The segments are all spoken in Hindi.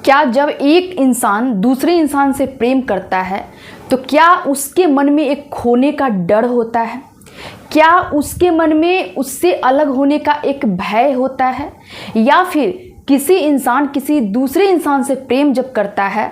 क्या जब एक इंसान दूसरे इंसान से प्रेम करता है तो क्या उसके मन में एक खोने का डर होता है? क्या उसके मन में उससे अलग होने का एक भय होता है? या फिर किसी इंसान किसी दूसरे इंसान से प्रेम जब करता है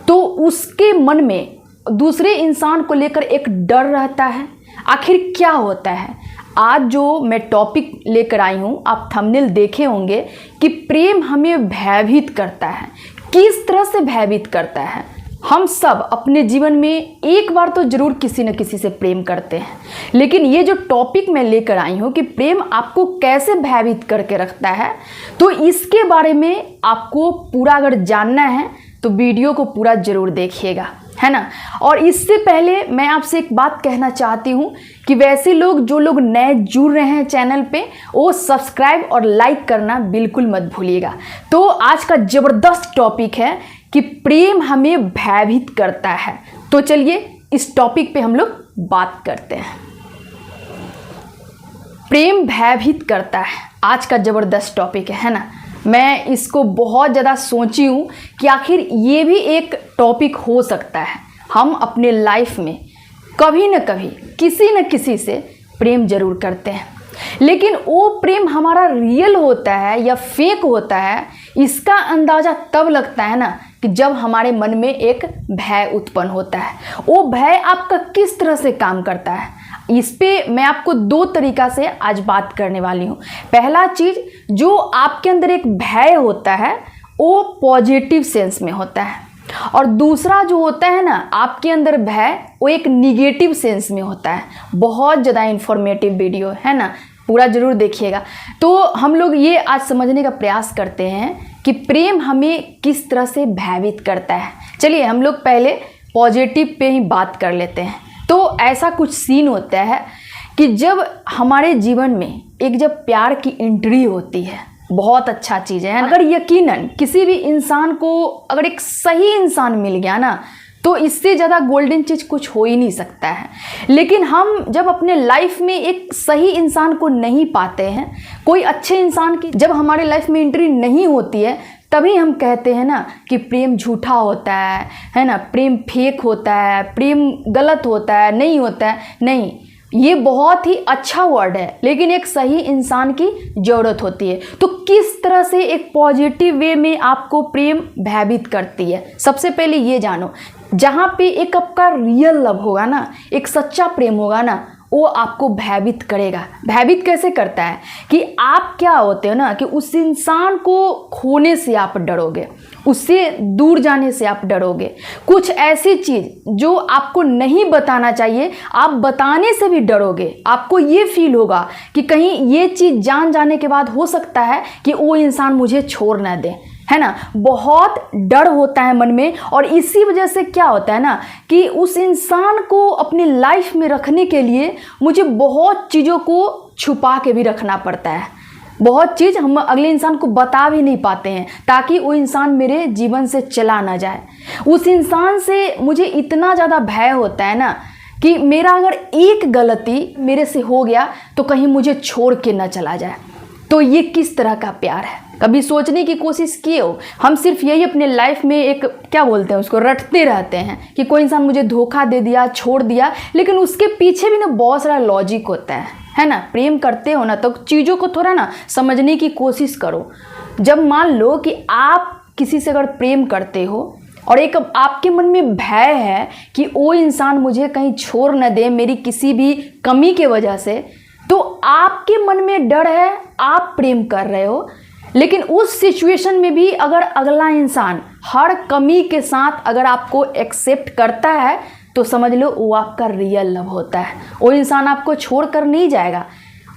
तो उसके मन में दूसरे इंसान को लेकर एक डर रहता है? आखिर क्या होता है? आज जो मैं टॉपिक लेकर आई हूँ, आप थंबनेल देखे होंगे कि प्रेम हमें भयभीत करता है। किस तरह से भयभीत करता है? हम सब अपने जीवन में एक बार तो जरूर किसी न किसी से प्रेम करते हैं, लेकिन ये जो टॉपिक मैं लेकर आई हूँ कि प्रेम आपको कैसे भयभीत करके रखता है, तो इसके बारे में आपको पूरा अगर जानना है तो वीडियो को पूरा जरूर देखिएगा, है ना। और इससे पहले मैं आपसे एक बात कहना चाहती हूँ कि वैसे लोग जो लोग नए जुड़ रहे हैं चैनल पे, वो सब्सक्राइब और लाइक करना बिल्कुल मत भूलिएगा। तो आज का ज़बरदस्त टॉपिक है कि प्रेम हमें भयभीत करता है। तो चलिए इस टॉपिक पे हम लोग बात करते हैं। प्रेम भयभीत करता है आज का ज़बरदस्त टॉपिक है ना। मैं इसको बहुत ज़्यादा सोची हूँ कि आखिर ये भी एक टॉपिक हो सकता है। हम अपने लाइफ में कभी न कभी किसी न किसी से प्रेम जरूर करते हैं, लेकिन वो प्रेम हमारा रियल होता है या फेक होता है, इसका अंदाज़ा तब लगता है ना कि जब हमारे मन में एक भय उत्पन्न होता है। वो भय आपका किस तरह से काम करता है, इस पे मैं आपको दो तरीका से आज बात करने वाली हूँ। पहला चीज़, जो आपके अंदर एक भय होता है वो पॉजिटिव सेंस में होता है, और दूसरा जो होता है ना आपके अंदर भय, वो एक निगेटिव सेंस में होता है। बहुत ज़्यादा इन्फॉर्मेटिव वीडियो है ना, पूरा ज़रूर देखिएगा। तो हम लोग ये आज समझने का प्रयास करते हैं कि प्रेम हमें किस तरह से भयभीत करता है। चलिए हम लोग पहले पॉजिटिव पे ही बात कर लेते हैं। तो ऐसा कुछ सीन होता है कि जब हमारे जीवन में एक जब प्यार की एंट्री होती है, बहुत अच्छा चीज़ है। अगर यकीनन किसी भी इंसान को अगर एक सही इंसान मिल गया ना, तो इससे ज़्यादा गोल्डन चीज़ कुछ हो ही नहीं सकता है। लेकिन हम जब अपने लाइफ में एक सही इंसान को नहीं पाते हैं, कोई अच्छे इंसान की जब हमारे लाइफ में एंट्री नहीं होती है, तभी हम कहते हैं ना कि प्रेम झूठा होता है ना, प्रेम फेक होता है, प्रेम गलत होता है, नहीं होता है। नहीं, ये बहुत ही अच्छा वर्ड है, लेकिन एक सही इंसान की ज़रूरत होती है। तो किस तरह से एक पॉजिटिव वे में आपको प्रेम भयभीत करती है, सबसे पहले ये जानो। जहाँ पे एक आपका रियल लव होगा ना, एक सच्चा प्रेम होगा ना, वो आपको भयभीत करेगा। भयभीत कैसे करता है कि आप क्या होते हो ना कि उस इंसान को खोने से आप डरोगे, उससे दूर जाने से आप डरोगे। कुछ ऐसी चीज़ जो आपको नहीं बताना चाहिए, आप बताने से भी डरोगे। आपको ये फील होगा कि कहीं ये चीज़ जान जाने के बाद हो सकता है कि वो इंसान मुझे छोड़ ना दे, है ना। बहुत डर होता है मन में, और इसी वजह से क्या होता है ना कि उस इंसान को अपनी लाइफ में रखने के लिए मुझे बहुत चीज़ों को छुपा के भी रखना पड़ता है। बहुत चीज़ हम अगले इंसान को बता भी नहीं पाते हैं, ताकि वो इंसान मेरे जीवन से चला ना जाए। उस इंसान से मुझे इतना ज़्यादा भय होता है ना कि मेरा अगर एक गलती मेरे से हो गया तो कहीं मुझे छोड़ के ना चला जाए। तो ये किस तरह का प्यार है, कभी सोचने की कोशिश किए हो? हम सिर्फ यही अपने लाइफ में एक क्या बोलते हैं उसको, रटते रहते हैं कि कोई इंसान मुझे धोखा दे दिया, छोड़ दिया, लेकिन उसके पीछे भी ना बहुत सारा लॉजिक होता है ना। प्रेम करते हो ना तो चीज़ों को थोड़ा ना समझने की कोशिश करो। जब मान लो कि आप किसी से अगर प्रेम करते हो और एक आपके मन में भय है कि वो इंसान मुझे कहीं छोड़ न दे मेरी किसी भी कमी के वजह से, तो आपके मन में डर है, आप प्रेम कर रहे हो, लेकिन उस सिचुएशन में भी अगर अगला इंसान हर कमी के साथ अगर आपको एक्सेप्ट करता है, तो समझ लो वो आपका रियल लव होता है। वो इंसान आपको छोड़ कर नहीं जाएगा।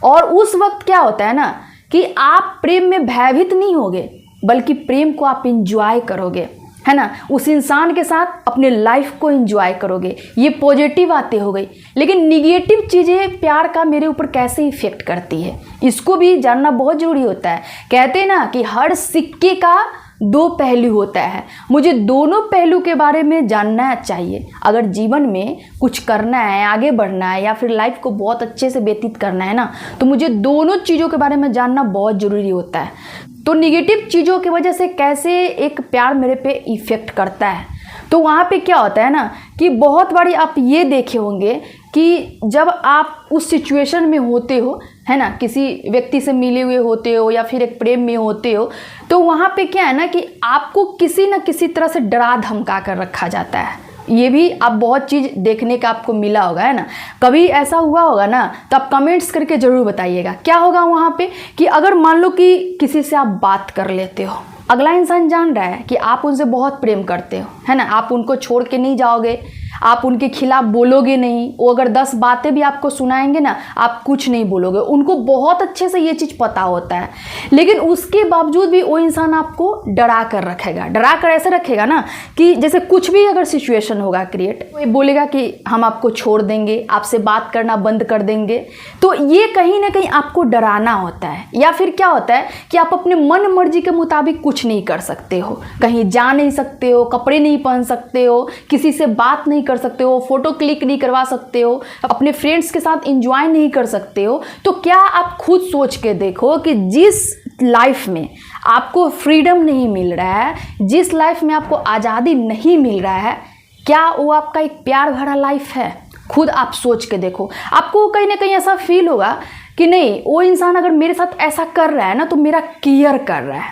और उस वक्त क्या होता है ना कि आप प्रेम में भयभीत नहीं होगे, बल्कि प्रेम को आप इंजॉय करोगे, है ना। उस इंसान के साथ अपने लाइफ को एंजॉय करोगे। ये पॉजिटिव बातें हो गई, लेकिन निगेटिव चीज़ें प्यार का मेरे ऊपर कैसे इफेक्ट करती है, इसको भी जानना बहुत ज़रूरी होता है। कहते हैं ना कि हर सिक्के का दो पहलू होता है, मुझे दोनों पहलू के बारे में जानना चाहिए। अगर जीवन में कुछ करना है, आगे बढ़ना है या फिर लाइफ को बहुत अच्छे से व्यतीत करना है ना, तो मुझे दोनों चीज़ों के बारे में जानना बहुत ज़रूरी होता है। तो निगेटिव चीज़ों की वजह से कैसे एक प्यार मेरे पे इफ़ेक्ट करता है, तो वहाँ पे क्या होता है ना कि बहुत बारी आप ये देखे होंगे कि जब आप उस सिचुएशन में होते हो, है ना, किसी व्यक्ति से मिले हुए होते हो या फिर एक प्रेम में होते हो, तो वहाँ पे क्या है ना कि आपको किसी न किसी तरह से डरा धमका कर रखा जाता है। ये भी आप बहुत चीज़ देखने का आपको मिला होगा, है ना। कभी ऐसा हुआ होगा ना, तो आप कमेंट्स करके ज़रूर बताइएगा क्या होगा वहाँ पे कि अगर मान लो कि किसी से आप बात कर लेते हो, अगला इंसान जान रहा है कि आप उनसे बहुत प्रेम करते हो, है ना, आप उनको छोड़ के नहीं जाओगे, आप उनके खिलाफ बोलोगे नहीं, वो अगर 10 बातें भी आपको सुनाएंगे ना, आप कुछ नहीं बोलोगे, उनको बहुत अच्छे से ये चीज़ पता होता है। लेकिन उसके बावजूद भी वो इंसान आपको डरा कर रखेगा, डरा कर ऐसे रखेगा ना कि जैसे कुछ भी अगर सिचुएशन होगा क्रिएट, वो बोलेगा कि हम आपको छोड़ देंगे, आपसे बात करना बंद कर देंगे। तो ये कहीं ना कहीं आपको डराना होता है। या फिर क्या होता है कि आप अपने मन मर्जी के मुताबिक कुछ नहीं कर सकते हो, कहीं जा नहीं सकते हो, कपड़े नहीं पहन सकते हो, किसी से बात नहीं कर सकते हो, फोटो क्लिक नहीं करवा सकते हो, अपने फ्रेंड्स के साथ एंजॉय नहीं कर सकते हो। तो क्या आप खुद सोच के देखो कि जिस लाइफ में आपको फ्रीडम नहीं मिल रहा है, जिस लाइफ में आपको आज़ादी नहीं मिल रहा है, क्या वो आपका एक प्यार भरा लाइफ है? खुद आप सोच के देखो। आपको कहीं ना कहीं ऐसा फील होगा कि नहीं, वो इंसान अगर मेरे साथ ऐसा कर रहा है ना तो मेरा केयर कर रहा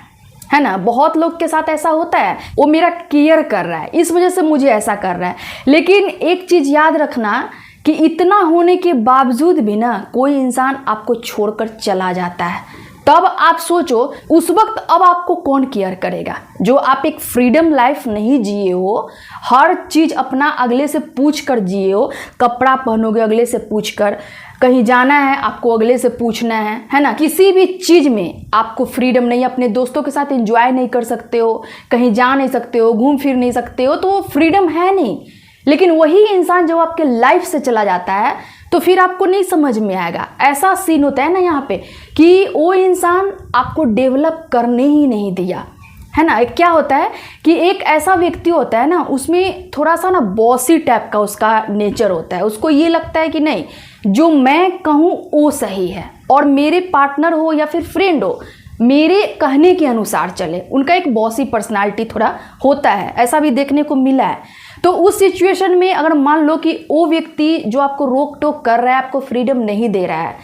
है ना। बहुत लोग के साथ ऐसा होता है, वो मेरा केयर कर रहा है, इस वजह से मुझे ऐसा कर रहा है। लेकिन एक चीज़ याद रखना कि इतना होने के बावजूद भी ना कोई इंसान आपको छोड़कर चला जाता है, तब आप सोचो उस वक्त अब आपको कौन केयर करेगा? जो आप एक फ्रीडम लाइफ नहीं जिए हो, हर चीज़ अपना अगले से पूछ कर जिए हो, कपड़ा पहनोगे अगले से पूछ कर, कहीं जाना है आपको अगले से पूछना है ना। किसी भी चीज़ में आपको फ्रीडम नहीं, अपने दोस्तों के साथ एंजॉय नहीं कर सकते हो, कहीं जा नहीं सकते हो, घूम फिर नहीं सकते हो, तो वो फ्रीडम है नहीं। लेकिन वही इंसान जब आपके लाइफ से चला जाता है तो फिर आपको नहीं समझ में आएगा। ऐसा सीन होता है ना यहाँ पे कि वो इंसान आपको डेवलप करने ही नहीं दिया, है ना। एक क्या होता है कि एक ऐसा व्यक्ति होता है ना, उसमें थोड़ा सा ना बॉसी टाइप का उसका नेचर होता है। उसको ये लगता है कि नहीं, जो मैं कहूँ वो सही है और मेरे पार्टनर हो या फिर फ्रेंड हो, मेरे कहने के अनुसार चले। उनका एक बॉसी पर्सनालिटी थोड़ा होता है, ऐसा भी देखने को मिला है। तो उस सिचुएशन में अगर मान लो कि वो व्यक्ति जो आपको रोक टोक कर रहा है, आपको फ्रीडम नहीं दे रहा है,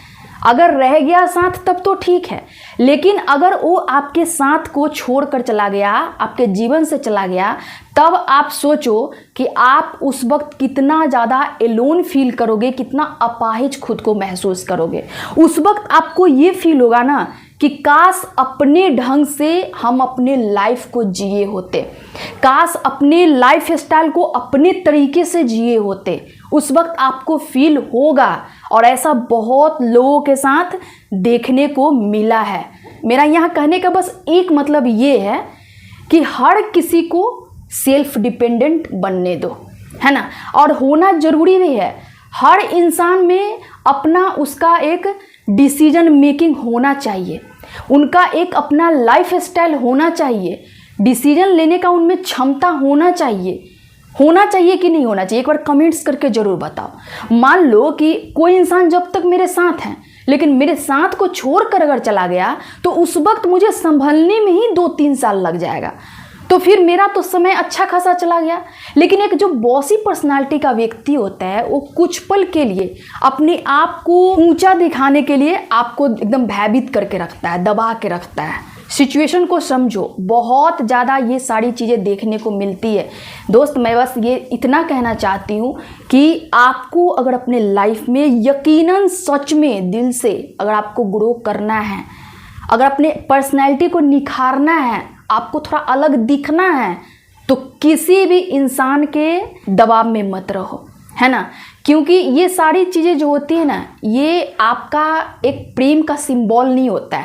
अगर रह गया साथ तब तो ठीक है। लेकिन अगर वो आपके साथ को छोड़कर चला गया, आपके जीवन से चला गया, तब आप सोचो कि आप उस वक्त कितना ज़्यादा एलोन फील करोगे, कितना अपाहिज खुद को महसूस करोगे। उस वक्त आपको ये फील होगा ना कि काश अपने ढंग से हम अपने लाइफ को जिए होते, काश अपने लाइफ स्टाइल को अपने तरीके से जिए होते। उस वक्त आपको फील होगा, और ऐसा बहुत लोगों के साथ देखने को मिला है। मेरा यहाँ कहने का बस एक मतलब ये है कि हर किसी को सेल्फ डिपेंडेंट बनने दो, है ना, और होना जरूरी भी है। हर इंसान में अपना उसका एक डिसीजन मेकिंग होना चाहिए, उनका एक अपना लाइफ स्टाइल होना चाहिए, डिसीजन लेने का उनमें क्षमता होना चाहिए कि नहीं होना चाहिए? एक बार कमेंट्स करके ज़रूर बताओ। मान लो कि कोई इंसान जब तक मेरे साथ है, लेकिन मेरे साथ को छोड़कर अगर चला गया तो उस वक्त मुझे संभलने में ही 2-3 साल लग जाएगा, तो फिर मेरा तो समय अच्छा खासा चला गया। लेकिन एक जो बॉसी पर्सनालिटी का व्यक्ति होता है, वो कुछ पल के लिए अपने आप को ऊंचा दिखाने के लिए आपको एकदम भयभीत करके रखता है, दबा के रखता है। सिचुएशन को समझो, बहुत ज़्यादा ये सारी चीज़ें देखने को मिलती है। दोस्त, मैं बस ये इतना कहना चाहती हूँ कि आपको अगर अपने लाइफ में यकीनन सच में दिल से अगर आपको ग्रो करना है, अगर अपने पर्सनैलिटी को निखारना है, आपको थोड़ा अलग दिखना है, तो किसी भी इंसान के दबाव में मत रहो, है ना। क्योंकि ये सारी चीज़ें जो होती है ना, ये आपका एक प्रेम का सिंबल नहीं होता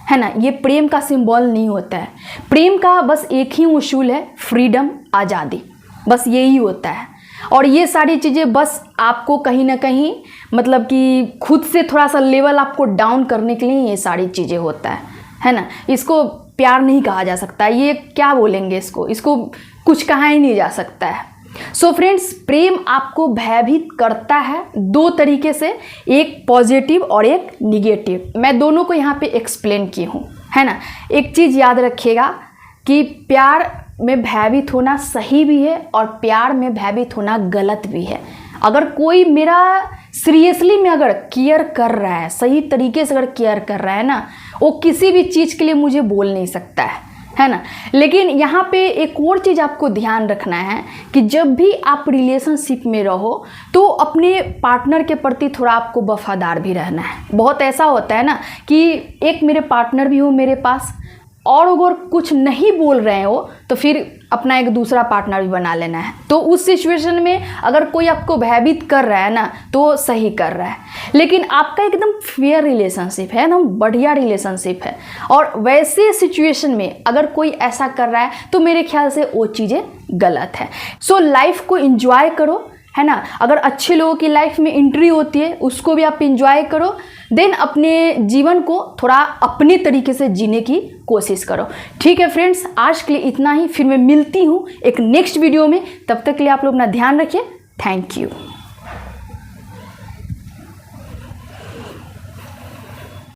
है ना, ये प्रेम का सिंबल नहीं होता है। प्रेम का बस एक ही उसूल है, फ्रीडम, आज़ादी, बस यही होता है। और ये सारी चीज़ें बस आपको कहीं ना कहीं मतलब कि खुद से थोड़ा सा लेवल आपको डाउन करने के लिए ये सारी चीज़ें होता है ना। इसको प्यार नहीं कहा जा सकता। ये क्या बोलेंगे इसको कुछ कहा ही नहीं जा सकता है। सो फ्रेंड्स, प्रेम आपको भयभीत करता है दो तरीके से, एक पॉजिटिव और एक निगेटिव। मैं दोनों को यहाँ पे एक्सप्लेन की हूँ, है ना। एक चीज़ याद रखिएगा कि प्यार में भयभीत होना सही भी है और प्यार में भयभीत होना गलत भी है। अगर कोई मेरा सीरियसली में अगर केयर कर रहा है, सही तरीके से अगर केयर कर रहा है ना, वो किसी भी चीज़ के लिए मुझे बोल नहीं सकता है ना। लेकिन यहाँ पे एक और चीज़ आपको ध्यान रखना है कि जब भी आप रिलेशनशिप में रहो तो अपने पार्टनर के प्रति थोड़ा आपको वफादार भी रहना है। बहुत ऐसा होता है ना कि एक मेरे पार्टनर भी हो मेरे पास और अगर कुछ नहीं बोल रहे हो तो फिर अपना एक दूसरा पार्टनर भी बना लेना है। तो उस सिचुएशन में अगर कोई आपको भयभीत कर रहा है ना तो सही कर रहा है, लेकिन आपका एकदम फेयर रिलेशनशिप है, एकदम बढ़िया रिलेशनशिप है, और वैसे सिचुएशन में अगर कोई ऐसा कर रहा है तो मेरे ख्याल से वो चीज़ें गलत है। सो लाइफ को एंजॉय करो, है ना। अगर अच्छे लोगों की लाइफ में एंट्री होती है उसको भी आप एंजॉय करो, देन अपने जीवन को थोड़ा अपने तरीके से जीने की कोशिश करो। ठीक है फ्रेंड्स, आज के लिए इतना ही। फिर मैं मिलती हूँ एक नेक्स्ट वीडियो में। तब तक के लिए आप लोग अपना ध्यान रखिए। Thank you.